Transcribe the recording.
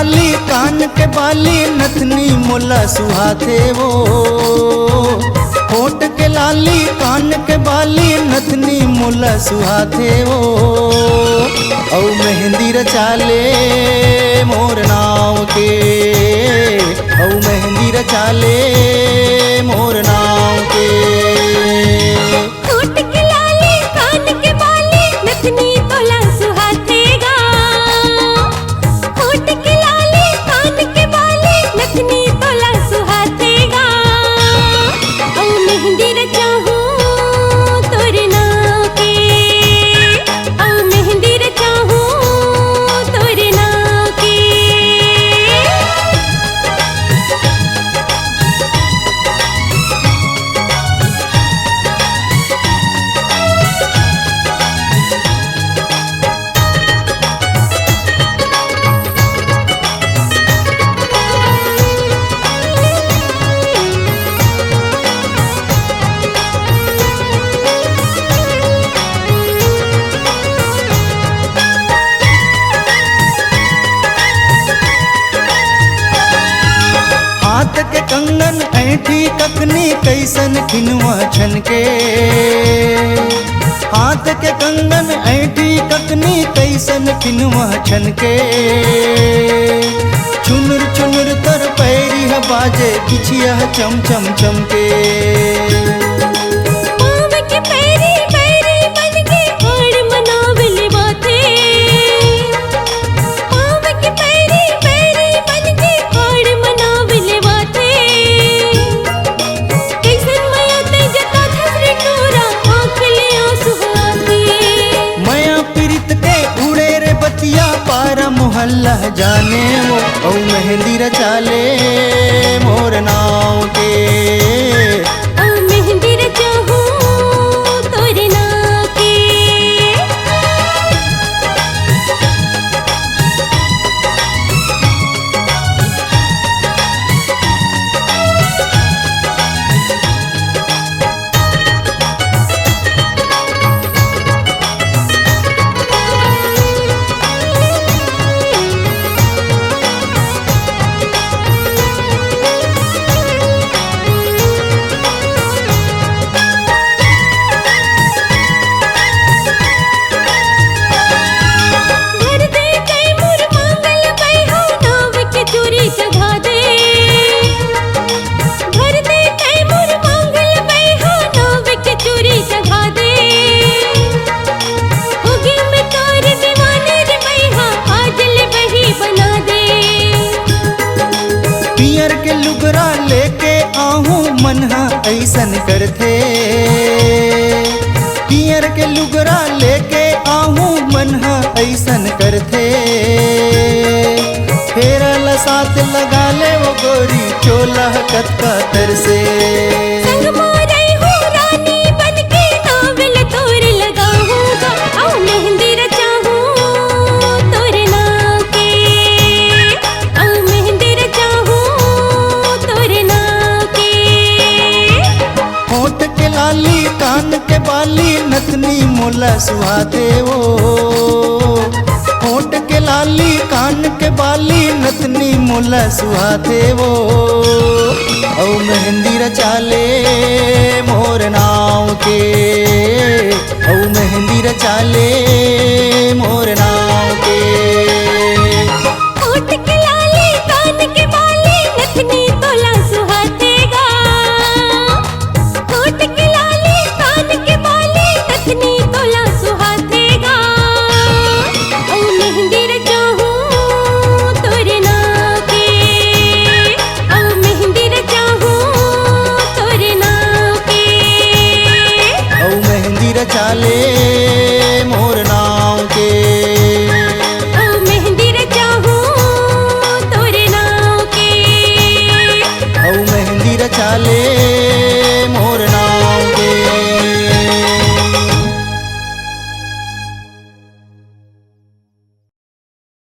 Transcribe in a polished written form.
लाली कान के बाली नथनी मोला सुहाथे वो। होठ के लाली कान के बाली नथनी मोला सुहाथे वो। औ मेहंदी रचाले मोर नाव के, औ मेहंदी रचाले मोर नाव के। होठ के लाली कान के बाली नथनी तोला सुहातेगा। होठ के लाली कान के बाली नथनी तोला सुहातेगा। औ मेहंदी रचाहूं तोरे नाव के, औ मेहंदी रचाहूं तोरे नाव के। हाथ के कंगन ऐठी ककनी कैसन खिनवा छनके। हाथ के कंगन ऐठी ककनी कैसन खिनवा छनके। चुनुर चुनुर तर पैरी ह बाजे बिछिया चम चम चमके। पाँव के पैरी पैरी बनके और मनावले बाते। पाँव के पैरी पैरी बनके और मनावले बाते। कैसन माया ते जता थसरे टोरा आँख ले आंसू आती। मया पीरित के उड़े रे बतिया पारा मोहल्ला जाने वो। औ मेहंदी रचाले मोर नाव के। औ मेहंदी रचाहूं तोरे नाव के। भर दे कैमूर मांगल बैहा नाव के चूरी चढ़ा दे। भर दे कैमूर मांगल बैहा नाव के चूरी चढ़ा दे। होगी मैं तार दीवाने रे बैहा आज ले बही बना दे। पियर के लुगरा लेके आहूं मनहा ऐसन करथे। पियर के लुगरा लेके आहूं मनहा ऐसन करथे। फेरा लसात लगा ले वो गोरी चोला कतका तरसे। संग मोरे हो रानी बनके नावल तोरे लगाऊंगा। औ मेहंदी रचाहूं तोरे नाव के, औ मेहंदी रचाहूं तोरे नाव के। होठ के लाली कान के बाली नथनी मोला सुहाते वो। होठ के लाली कान के बाली नथनी मोला सुहाते वो। औ मेहंदी रचाले मोर नाव के, औ मेहंदी रचाले मोर